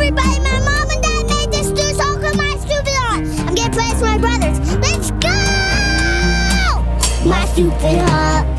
everybody, my mom and dad made this stew, so come my stupid heart. I'm getting praise for my brothers. Let's go! My stupid heart.